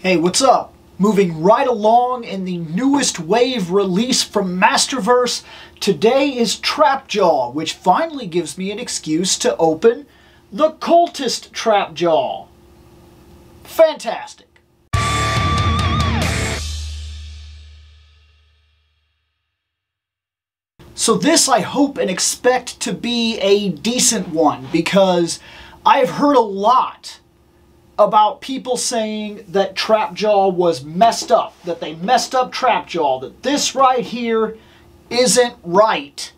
Hey, what's up? Moving right along in the newest wave release from Masterverse, today is Trap Jaw, which finally gives me an excuse to open the Cultist Trap Jaw. Fantastic. So this I hope and expect to be a decent one, because I've heard a lot about people saying that Trap Jaw was messed up, that they messed up Trap Jaw, that this right here isn't right,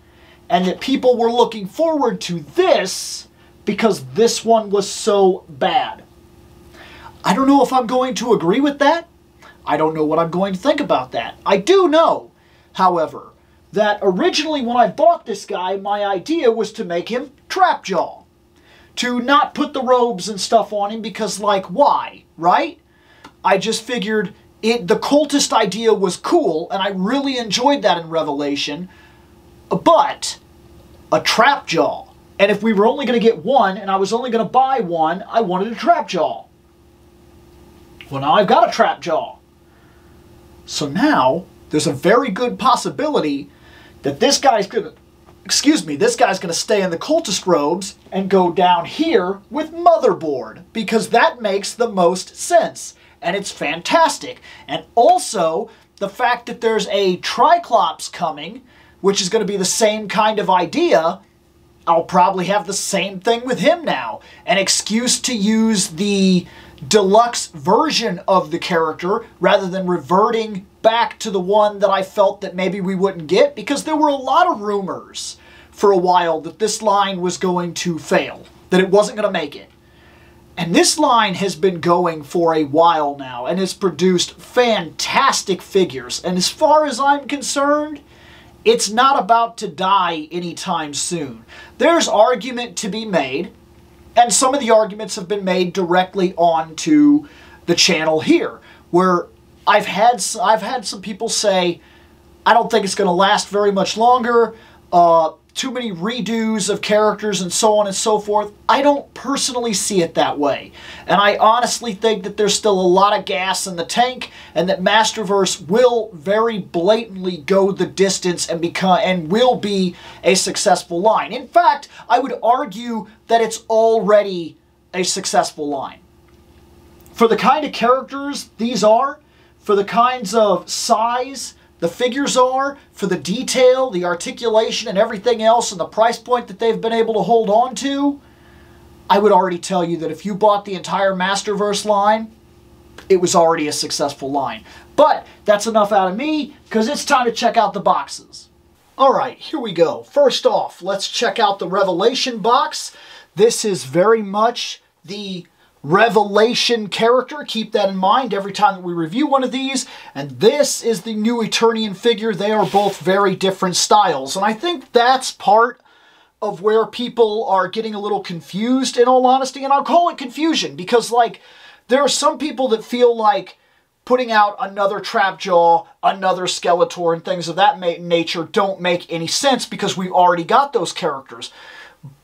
and that people were looking forward to this because this one was so bad. I don't know if I'm going to agree with that. I don't know what I'm going to think about that. I do know, however, that originally when I bought this guy, my idea was to make him Trap Jaw. To not put the robes and stuff on him because, like, why, right? I just figured the cultist idea was cool, and I really enjoyed that in Revelation, but a Trap Jaw. And if we were only going to get one, and I was only going to buy one, I wanted a Trap Jaw. Well, now I've got a Trap Jaw. So now, there's a very good possibility that this guy's going to this guy's going to stay in the cultist robes and go down here with Motherboard, because that makes the most sense, and it's fantastic. And also, the fact that there's a Triclops coming, which is going to be the same kind of idea, I'll probably have the same thing with him now. An excuse to use the deluxe version of the character rather than reverting back to the one that I felt that maybe we wouldn't get, because there were a lot of rumors for a while that this line was going to fail, that it wasn't going to make it. And this line has been going for a while now and has produced fantastic figures. And as far as I'm concerned, it's not about to die anytime soon. There's argument to be made, and some of the arguments have been made directly onto the channel here, where I've had some people say, I don't think it's going to last very much longer, too many redos of characters and so on and so forth. I don't personally see it that way. And I honestly think that there's still a lot of gas in the tank, and that Masterverse will very blatantly go the distance and will be a successful line. In fact, I would argue that it's already a successful line. For the kind of characters these are, for the kinds of size the figures are, for the detail, the articulation, and everything else, and the price point that they've been able to hold on to, I would already tell you that if you bought the entire Masterverse line, it was already a successful line. But that's enough out of me, because it's time to check out the boxes. Alright, here we go. First off, let's check out the Revelation box. This is very much the Revelation character. Keep that in mind every time that we review one of these. And this is the new Eternian figure. They are both very different styles. And I think that's part of where people are getting a little confused, in all honesty. And I'll call it confusion, because, like, there are some people that feel like putting out another Trap Jaw, another Skeletor, and things of that nature don't make any sense, because we've already got those characters.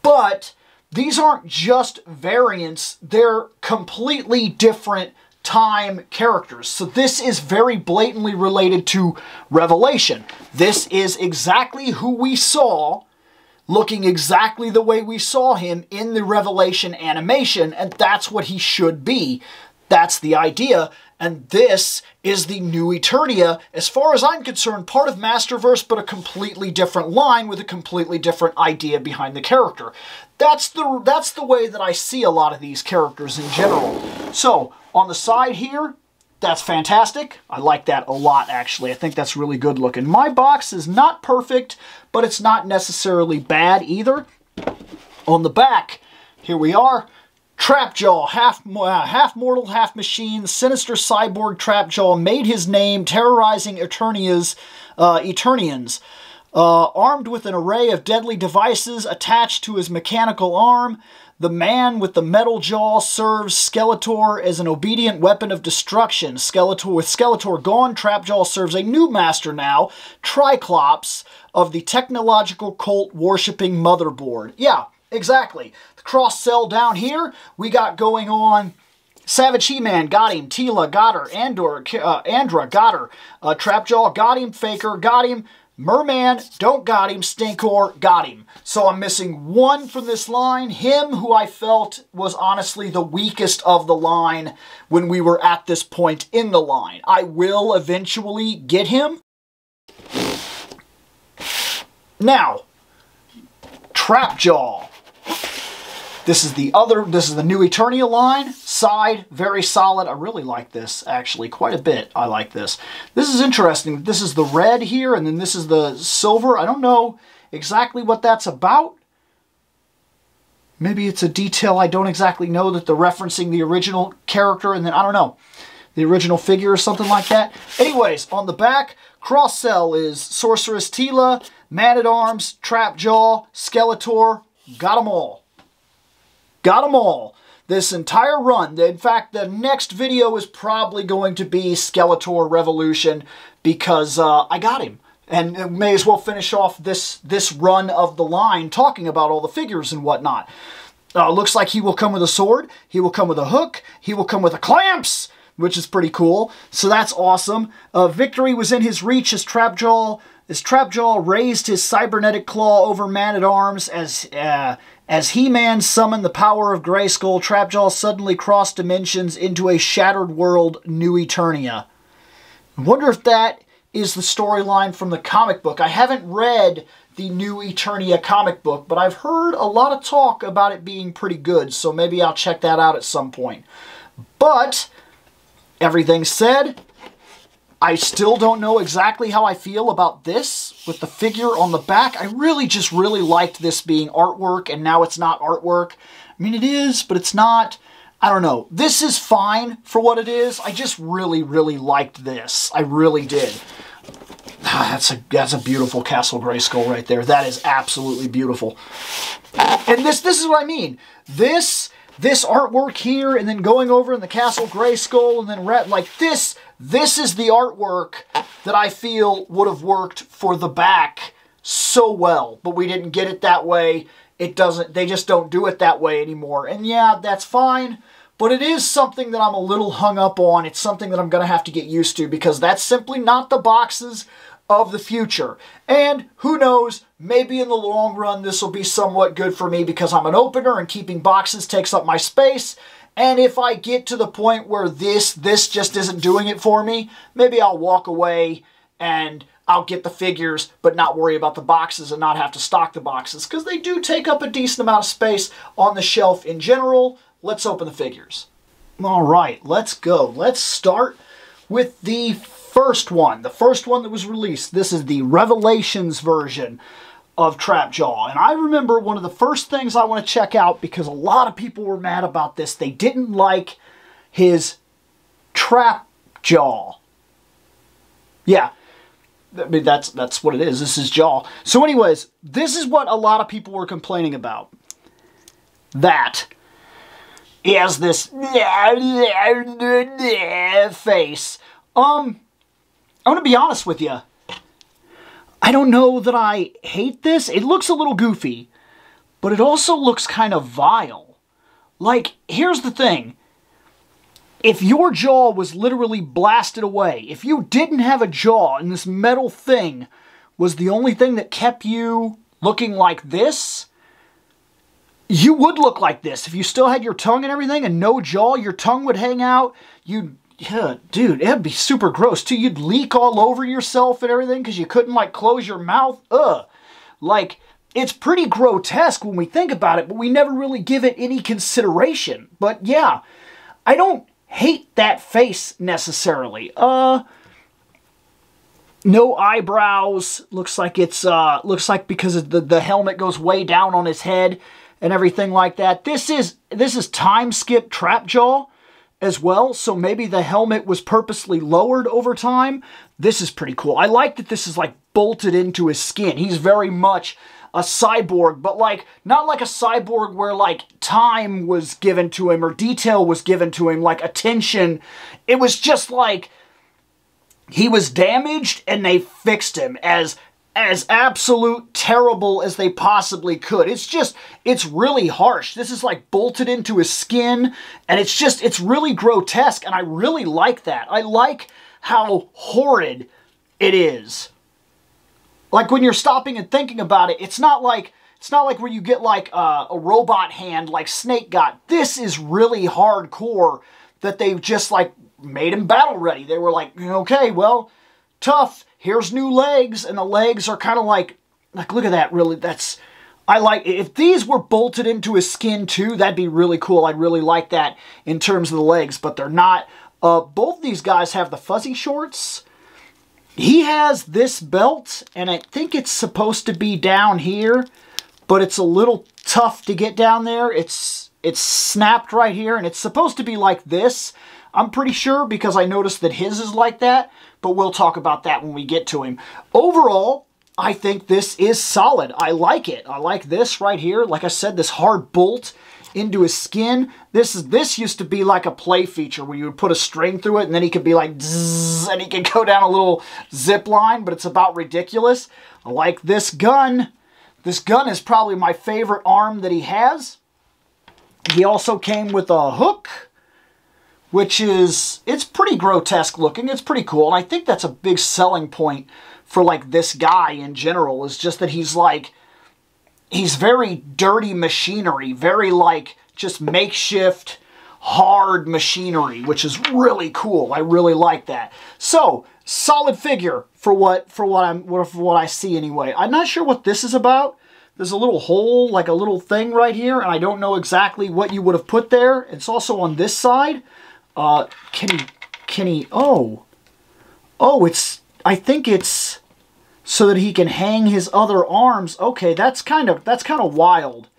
But these aren't just variants, they're completely different time characters. So this is very blatantly related to Revelation. This is exactly who we saw, looking exactly the way we saw him in the Revelation animation, and that's what he should be. That's the idea. And this is the new Eternia, as far as I'm concerned, part of Masterverse, but a completely different line with a completely different idea behind the character. That's the way that I see a lot of these characters in general. So, on the side here, that's fantastic. I like that a lot, actually. I think that's really good looking. My box is not perfect, but it's not necessarily bad either. On the back, here we are. Trap Jaw, half mortal, half machine, sinister cyborg Trap Jaw made his name terrorizing Eternians. Armed with an array of deadly devices attached to his mechanical arm, the man with the metal jaw serves Skeletor as an obedient weapon of destruction. With Skeletor gone, Trap Jaw serves a new master now, Triclops, of the technological cult worshipping Motherboard. Yeah, exactly. The cross-sell down here, we got going on Savage He-Man, got him. Teela, got her. Andra, got her. Trap Jaw, got him. Faker, got him. Merman, don't got him. Stinkor, got him. So I'm missing one from this line. Him, who I felt was honestly the weakest of the line when we were at this point in the line. I will eventually get him. Now, Trap Jaw. This is the new Eternia line. Side, very solid. I really like this, actually, quite a bit. I like this. This is interesting. This is the red here, and then this is the silver. I don't know exactly what that's about. Maybe it's a detail I don't exactly know, that they're referencing the original character, and then, I don't know, the original figure or something like that. Anyways, on the back, cross-sell is Sorceress Teela, Man-at-Arms, Trap Jaw, Skeletor. Got them all. Got them all. This entire run. In fact, the next video is probably going to be Skeletor Revolution because I got him. And may as well finish off this run of the line talking about all the figures and whatnot. Looks like he will come with a sword. He will come with a hook. He will come with a clamps, which is pretty cool. So that's awesome. Victory was in his reach as Trap Jaw raised his cybernetic claw over Man-at-Arms as He-Man summoned the power of Grayskull. Trap Jaw suddenly crossed dimensions into a shattered world, New Eternia. I wonder if that is the storyline from the comic book. I haven't read the New Eternia comic book, but I've heard a lot of talk about it being pretty good, so maybe I'll check that out at some point. But, everything said, I still don't know exactly how I feel about this with the figure on the back. I really liked this being artwork, and now it's not artwork. I mean, it is, but it's not. I don't know. This is fine for what it is. I just really liked this. I really did. That's a beautiful Castle Grayskull right there. That is absolutely beautiful. And this is what I mean. This artwork here, and then going over in the Castle Grayskull, and then like this is the artwork that I feel would have worked for the back so well, but we didn't get it that way. They just don't do it that way anymore. And yeah, that's fine, but it is something that I'm a little hung up on. It's something that I'm going to have to get used to because that's simply not the boxes of the future. And who knows, maybe in the long run this will be somewhat good for me because I'm an opener and keeping boxes takes up my space. And if I get to the point where this just isn't doing it for me, maybe I'll walk away and I'll get the figures but not worry about the boxes and not have to stock the boxes because they do take up a decent amount of space on the shelf in general. Let's open the figures. All right, let's go. Let's start with the first one. The first one that was released. This is the Revelations version of Trap Jaw. And I remember one of the first things I want to check out because a lot of people were mad about this. They didn't like his Trap Jaw. Yeah. I mean, that's what it is. This is Jaw. So anyways, this is what a lot of people were complaining about. That he has this face. I'm gonna be honest with you. I don't know that I hate this. It looks a little goofy, but it also looks kind of vile. Like, here's the thing. If your jaw was literally blasted away, if you didn't have a jaw and this metal thing was the only thing that kept you looking like this, you would look like this. If you still had your tongue and everything and no jaw, your tongue would hang out. Yeah, dude, it'd be super gross, too. You'd leak all over yourself and everything because you couldn't, like, close your mouth. Ugh. Like, it's pretty grotesque when we think about it, but we never really give it any consideration. But, yeah, I don't hate that face necessarily. No eyebrows. Looks like because the helmet goes way down on his head and everything like that. This is time skip Trap Jaw as well, so maybe the helmet was purposely lowered over time. This is pretty cool. I like that this is like bolted into his skin. He's very much a cyborg, but like not like a cyborg where like time was given to him or detail was given to him, like attention. It was just like he was damaged and they fixed him as as absolute terrible as they possibly could. It's really harsh. This is like bolted into his skin, and it's really grotesque, and I really like that. I like how horrid it is. Like when you're stopping and thinking about it, it's not like where you get like a robot hand like Snake got. This is really hardcore that they just like made him battle ready. They were like, okay, well, tough. Here's new legs, and the legs are kind of like look at that, really, I like, if these were bolted into his skin too, that'd be really cool. I'd really like that in terms of the legs, but they're not. Both these guys have the fuzzy shorts. He has this belt, and I think it's supposed to be down here, but it's a little tough to get down there. It's snapped right here, and it's supposed to be like this, I'm pretty sure, because I noticed that his is like that, but we'll talk about that when we get to him. Overall, I think this is solid. I like it. I like this right here. Like I said, this hard bolt into his skin. This used to be like a play feature where you would put a string through it, and then he could be like zzz, and he could go down a little zip line, but it's about ridiculous. I like this gun. This gun is probably my favorite arm that he has. He also came with a hook, which is, it's pretty grotesque looking. It's pretty cool. And I think that's a big selling point for like this guy in general, is just that he's like, he's very dirty machinery, very like just makeshift, hard machinery, which is really cool. I really like that. So, solid figure for what I see anyway. I'm not sure what this is about. There's a little hole, like a little thing right here, and I don't know exactly what you would have put there. It's also on this side. Can he, oh, it's, I think it's so that he can hang his other arms. Okay, that's kind of wild,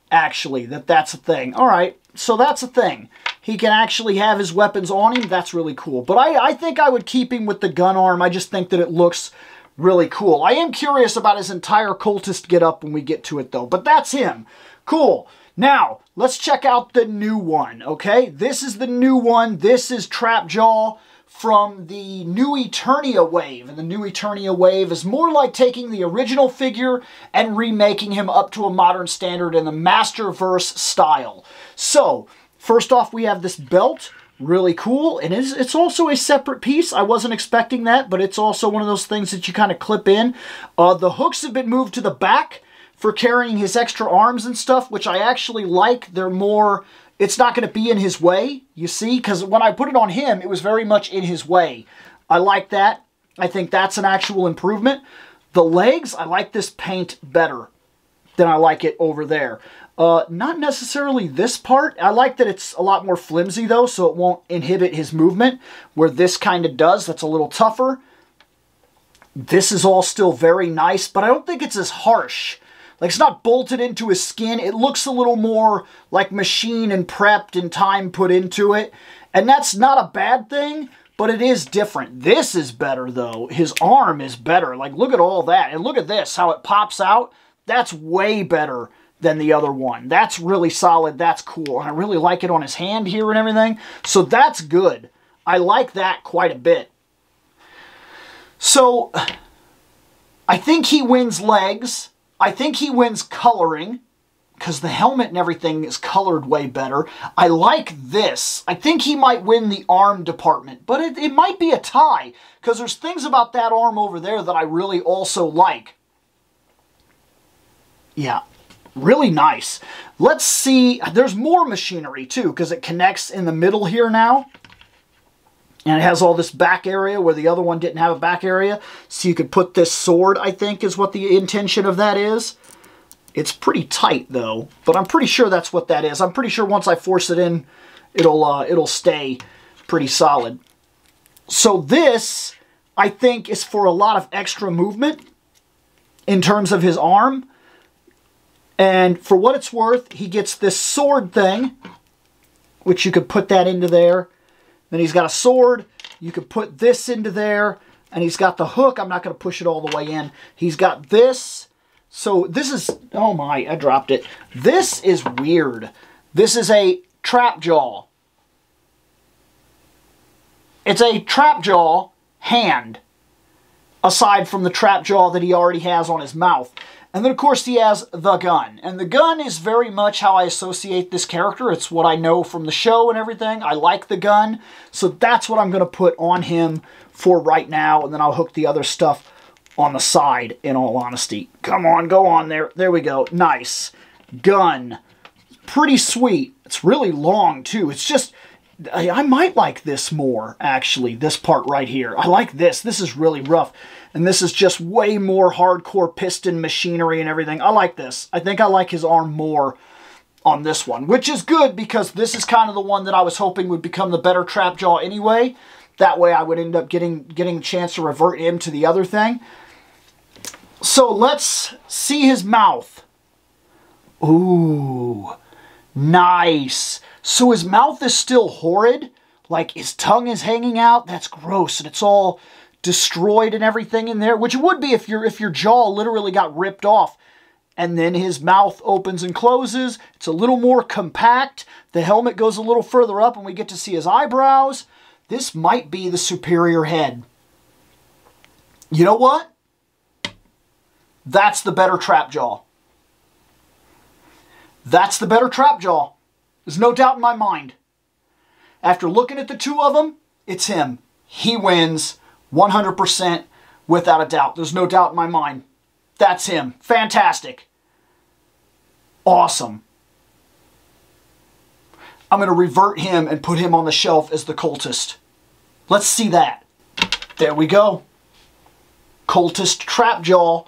actually, that's a thing. All right, so that's a thing. He can actually have his weapons on him. That's really cool. But I think I would keep him with the gun arm. I just think that it looks really cool. I am curious about his entire cultist getup when we get to it, though. But that's him. Cool. Now, let's check out the new one, okay? This is the new one. This is Trap Jaw from the new Eternia wave. And the new Eternia wave is more like taking the original figure and remaking him up to a modern standard in the Masterverse style. So, first off, we have this belt. Really cool. And it's also a separate piece. I wasn't expecting that, but it's also one of those things that you kind of clip in. The hooks have been moved to the back for carrying his extra arms and stuff, which I actually like. They're more, it's not going to be in his way, you see, because when I put it on him, it was very much in his way. I like that. I think that's an actual improvement. The legs, I like this paint better than I like it over there. Not necessarily this part. I like that it's a lot more flimsy, though, so it won't inhibit his movement, where this kind of does. That's a little tougher. This is all still very nice, but I don't think it's as harsh. Like, it's not bolted into his skin. It looks a little more like machine and prepped and time put into it. And that's not a bad thing, but it is different. This is better, though. His arm is better. Like, look at all that. And look at this, how it pops out. That's way better than the other one. That's really solid. That's cool. And I really like it on his hand here and everything. So that's good. I like that quite a bit. So, I think he wins legs. I think he wins coloring, because the helmet and everything is colored way better. I like this. I think he might win the arm department, but it might be a tie, because there's things about that arm over there that I really also like. Yeah, really nice. Let's see. There's more machinery, too, because it connects in the middle here now. And it has all this back area where the other one didn't have a back area. So you could put this sword, I think, is what the intention of that is. It's pretty tight, though. But I'm pretty sure that's what that is. I'm pretty sure once I force it in, it'll stay pretty solid. So this, I think, is for a lot of extra movement in terms of his arm. And for what it's worth, he gets this sword thing, which you could put that into there. Then he's got a sword. You could put this into there. And he's got the hook. I'm not going to push it all the way in. He's got this. So this is... Oh my, I dropped it. This is weird. This is a Trap Jaw. It's a Trap Jaw hand. aside from the trap jaw that he already has on his mouth. And then, of course, he has the gun. And the gun is very much how I associate this character. It's what I know from the show and everything. I like the gun. So that's what I'm going to put on him for right now. And then I'll hook the other stuff on the side, in all honesty. Come on, go on there. There we go. Nice. Gun. Pretty sweet. It's really long, too. It's just... I might like this more, actually, this part right here. I like this. This is really rough. And this is just way more hardcore piston machinery and everything. I like this. I think I like his arm more on this one, which is good because this is kind of the one that I was hoping would become the better trap jaw anyway. That way I would end up getting a chance to revert him to the other thing. So let's see his mouth. Ooh, nice. So his mouth is still horrid, like his tongue is hanging out. That's gross, and it's all destroyed and everything in there, which it would be if your jaw literally got ripped off. And then his mouth opens and closes. It's a little more compact. The helmet goes a little further up, and we get to see his eyebrows. This might be the superior head. You know what? That's the better trap jaw. That's the better trap jaw. There's no doubt in my mind. After looking at the two of them, it's him. He wins 100% without a doubt. There's no doubt in my mind. That's him. Fantastic. Awesome. I'm going to revert him and put him on the shelf as the cultist. Let's see that. There we go. Cultist trap jaw.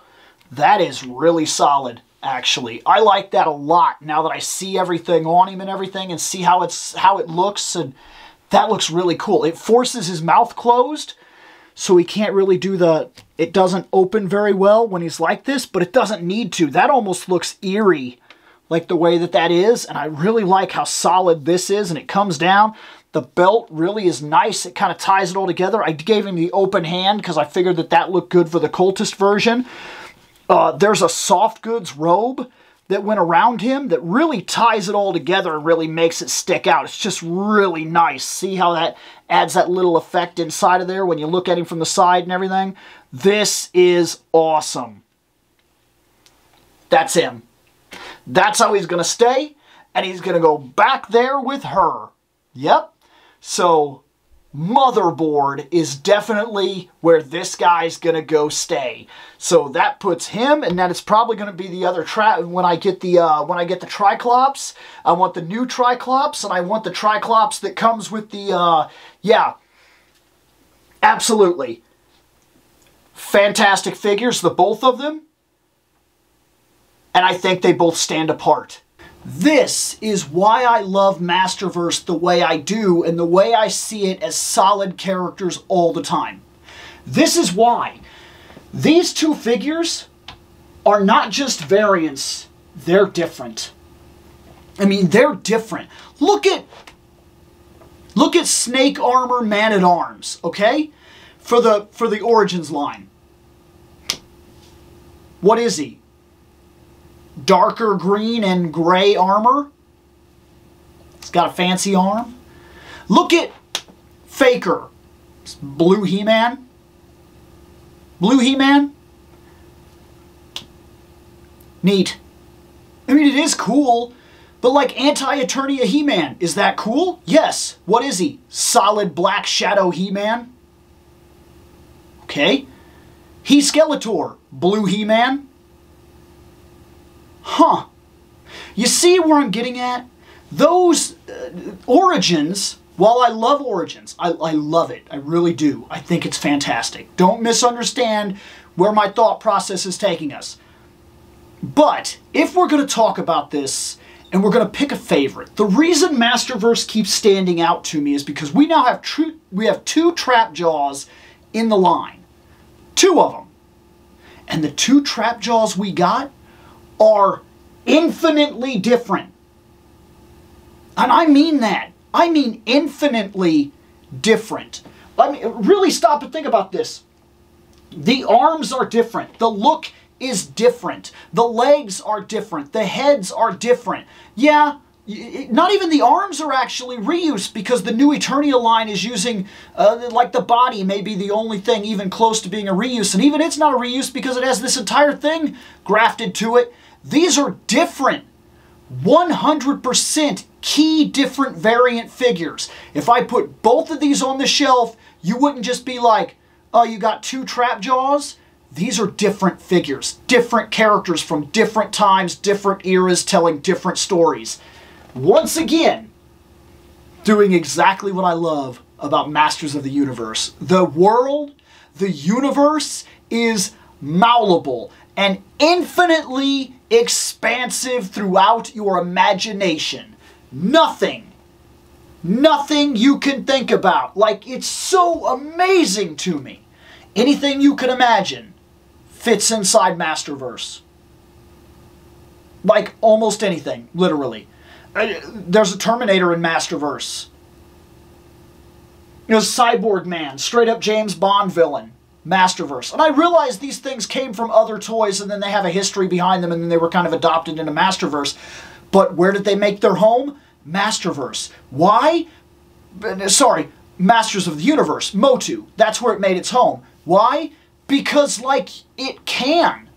That is really solid. Actually, I like that a lot now that I see everything on him and everything and see how it looks, and that looks really cool. It forces his mouth closed, so he can't really do it doesn't open very well when he's like this, but it doesn't need to. That almost looks eerie, like the way that is, and I really like how solid this is, and it comes down. The belt really is nice. It kind of ties it all together. I gave him the open hand because I figured that looked good for the cultist version. There's a soft goods robe that went around him that really ties it all together and really makes it stick out. It's just really nice. See how that adds that little effect inside of there when you look at him from the side and everything? This is awesome. That's him. That's how he's going to stay, and he's going to go back there with her. Yep. So motherboard is definitely where this guy's gonna go stay. So that puts him, and then it's probably gonna be the other trap when I get the Triclops. I want the new Triclops, and I want the Triclops that comes with the yeah. Absolutely. Fantastic figures, the both of them. And I think they both stand apart. This is why I love Masterverse the way I do and the way I see it as solid characters all the time. This is why. These two figures are not just variants, they're different. I mean, they're different. Look at Snake Armor Man-at-Arms, okay? For the Origins line. What is he? Darker green and gray armor. It's got a fancy arm. Look at Faker. It's blue He-Man. Blue He-Man. Neat. I mean, it is cool, but like anti-Eternia He-Man, is that cool? Yes. What is he? Solid black shadow He-Man. Okay. He Skeletor. Blue He-Man. Huh. You see where I'm getting at? Those Origins, while I love Origins, I love it. I really do. I think it's fantastic. Don't misunderstand where my thought process is taking us. But if we're going to talk about this and we're going to pick a favorite, the reason Masterverse keeps standing out to me is because we now have two Trap Jaws in the line. Two of them. And the two Trap Jaws we got are infinitely different. And I mean that. I mean infinitely different. I mean, really stop and think about this. The arms are different. The look is different. The legs are different. The heads are different. Yeah, Not even the arms are actually reuse, because the new Eternia line is using, like the body may be the only thing even close to being a reuse. And even it's not a reuse because it has this entire thing grafted to it. These are different. 100% key different variant figures. If I put both of these on the shelf, you wouldn't just be like, oh, you got two Trap Jaws? These are different figures, different characters from different times, different eras, telling different stories. Once again, doing exactly what I love about Masters of the Universe. The world, the universe is malleable and infinitely expansive throughout your imagination. Nothing you can think about. Like, it's so amazing to me. Anything you can imagine fits inside Masterverse. Like, almost anything, literally. There's a Terminator in Masterverse. You know, Cyborg Man, straight up James Bond villain, Masterverse. And I realize these things came from other toys and then they have a history behind them and then they were kind of adopted into Masterverse. But where did they make their home? Masterverse. Why? Sorry, Masters of the Universe, Motu. That's where it made its home. Why? Because, like, it can.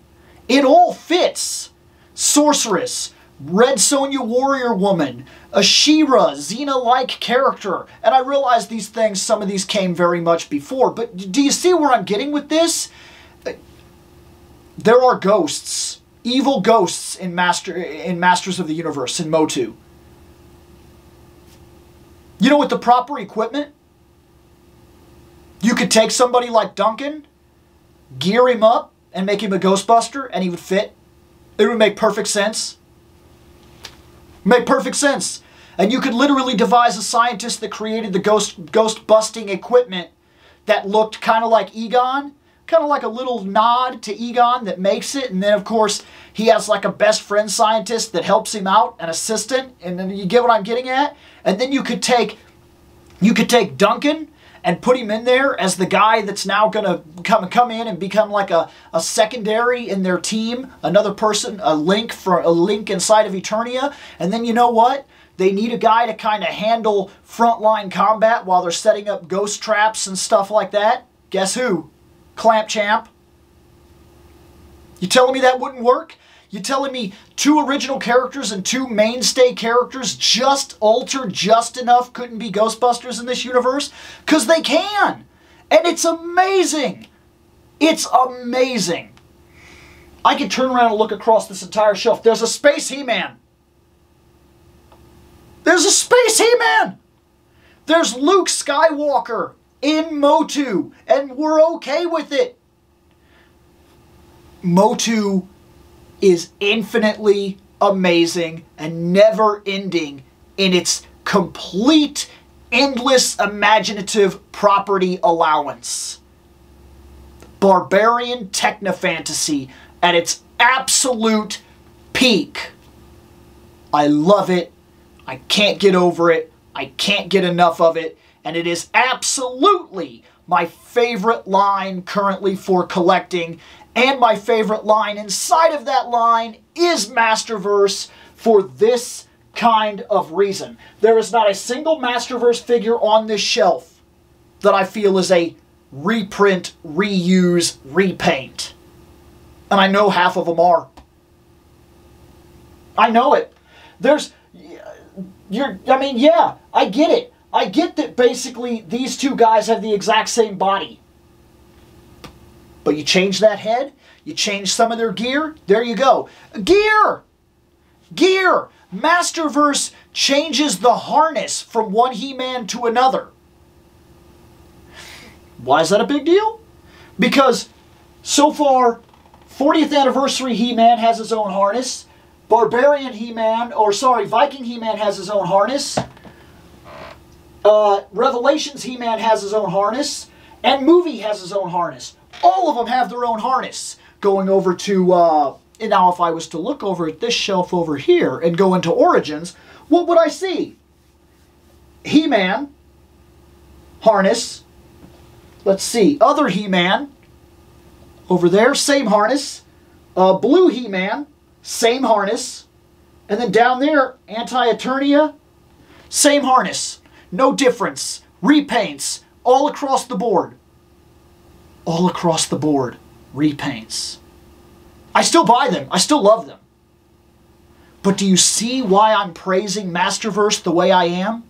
It all fits. Sorceress, Red Sonja Warrior Woman, a She-Ra, Xena-like character. And I realize these things, some of these came very much before, but do you see where I'm getting with this? There are ghosts, evil ghosts in Masters of the Universe, in Motu. You know, with the proper equipment, you could take somebody like Duncan, gear him up, and make him a Ghostbuster, and he would fit. It would make perfect sense. Make perfect sense. And you could literally devise a scientist that created the ghost-busting equipment that looked kind of like Egon. Kind of like a little nod to Egon that makes it. And then, of course, he has like a best friend scientist that helps him out, an assistant. And then you get what I'm getting at? And then you could take Duncan and put him in there as the guy that's now going to come in and become like a secondary in their team, another person, a link inside of Eternia. And then you know what? They need a guy to kind of handle frontline combat while they're setting up ghost traps and stuff like that. Guess who? Clamp Champ. You telling me that wouldn't work? You telling me two original characters and two mainstay characters just altered just enough couldn't be Ghostbusters in this universe? Because they can. And it's amazing. It's amazing. I could turn around and look across this entire shelf. There's a Space He-Man. There's a Space He-Man. There's Luke Skywalker in Motu. And we're okay with it. Motu is infinitely amazing and never-ending in its complete, endless, imaginative property allowance. Barbarian techno-fantasy at its absolute peak. I love it. I can't get over it. I can't get enough of it. And it is absolutely my favorite line currently for collecting. And my favorite line inside of that line is Masterverse for this kind of reason. There is not a single Masterverse figure on this shelf that I feel is a reprint, reuse, repaint. And I know half of them are. I know it. Yeah, I get it. I get that basically these two guys have the exact same body. But you change that head, you change some of their gear, there you go. Gear! Gear! Masterverse changes the harness from one He-Man to another. Why is that a big deal? Because so far, 40th Anniversary He-Man has his own harness. Viking He-Man has his own harness. Revelations He-Man has his own harness. And Movie has his own harness. All of them have their own harness. Going over to, and now if I was to look over at this shelf over here and go into Origins, what would I see? He-Man, harness. Let's see, other He-Man, over there, same harness. Blue He-Man, same harness. And then down there, Anti-Eternia, same harness. No difference. Repaints all across the board. All across the board. Repaints. I still buy them. I still love them. But do you see why I'm praising Masterverse the way I am?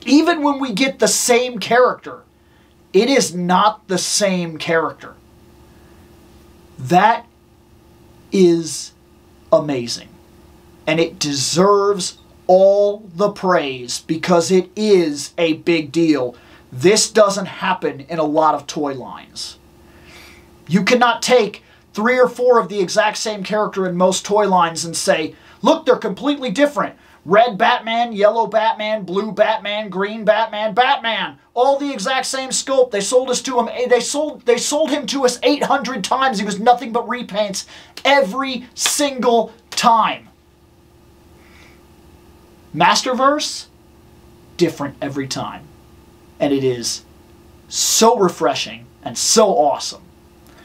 Even when we get the same character, it is not the same character. That is amazing. And it deserves all the praise because it is a big deal. This doesn't happen in a lot of toy lines. You cannot take 3 or 4 of the exact same character in most toy lines and say, look, they're completely different. Red Batman, yellow Batman, blue Batman, green Batman, Batman. All the exact same sculpt. They sold us to him. They sold him to us 800 times. He was nothing but repaints every single time. Masterverse, different every time. And it is so refreshing and so awesome.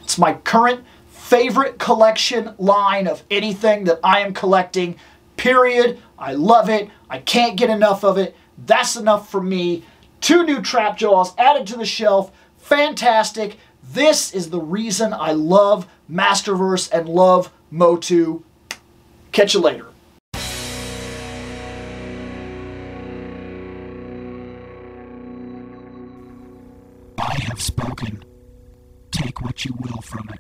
It's my current favorite collection line of anything that I am collecting, period. I love it. I can't get enough of it. That's enough for me. 2 new Trap Jaws added to the shelf. Fantastic. This is the reason I love Masterverse and love Motu. Catch you later. I have spoken. Take what you will from it.